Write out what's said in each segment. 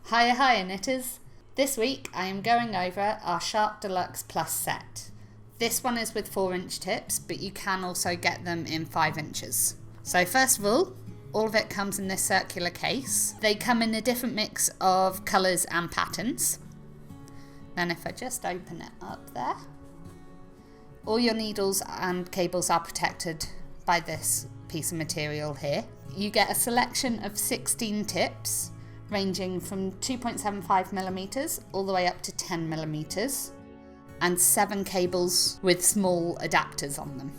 Hiya knitters! This week I am going over our Sharp Deluxe Plus set. This one is with 4-inch tips, but you can also get them in 5 inches. So first of all of it comes in this circular case. They come in a different mix of colours and patterns. Then if I just open it up there, all your needles and cables are protected by this piece of material here. You get a selection of 16 tips, ranging from 2.75mm all the way up to 10mm, and 7 cables with small adapters on them.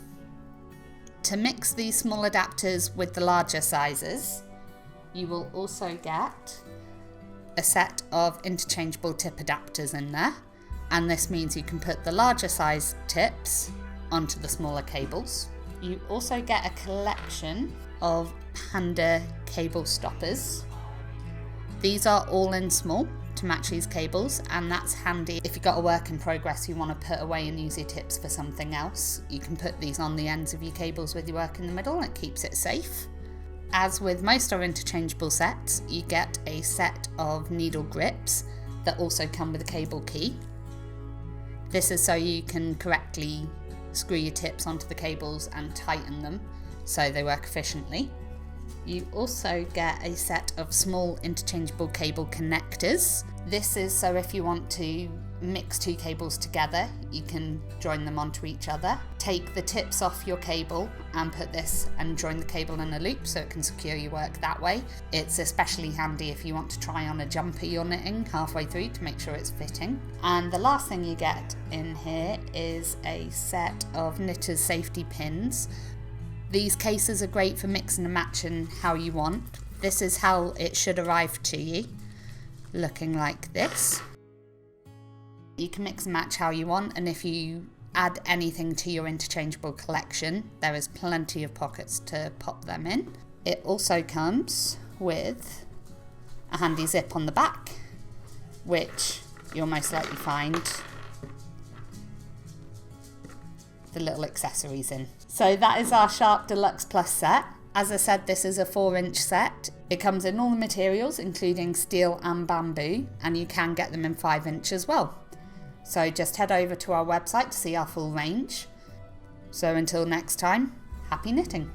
To mix these small adapters with the larger sizes, you will also get a set of interchangeable tip adapters in there, and this means you can put the larger size tips onto the smaller cables. You also get a collection of Panda cable stoppers. These are all in small to match these cables, and that's handy if you've got a work in progress you want to put away and use your tips for something else. You can put these on the ends of your cables with your work in the middle, and it keeps it safe. As with most of our interchangeable sets, you get a set of needle grips that also come with a cable key. This is so you can correctly screw your tips onto the cables and tighten them so they work efficiently. You also get a set of small interchangeable cable connectors. This is so if you want to mix 2 cables together, you can join them onto each other. Take the tips off your cable and put this and join the cable in a loop so it can secure your work that way. It's especially handy if you want to try on a jumper you're knitting halfway through to make sure it's fitting. And the last thing you get in here is a set of knitter's safety pins. These cases are great for mixing and matching how you want. This is how it should arrive to you, looking like this. You can mix and match how you want, and if you add anything to your interchangeable collection, there is plenty of pockets to pop them in. It also comes with a handy zip on the back, which you'll most likely find the little accessories in. So that is our Sharp Deluxe Plus set. As I said, this is a 4-inch set. It comes in all the materials, including steel and bamboo, and you can get them in 5-inch as well. So just head over to our website to see our full range. So until next time, happy knitting!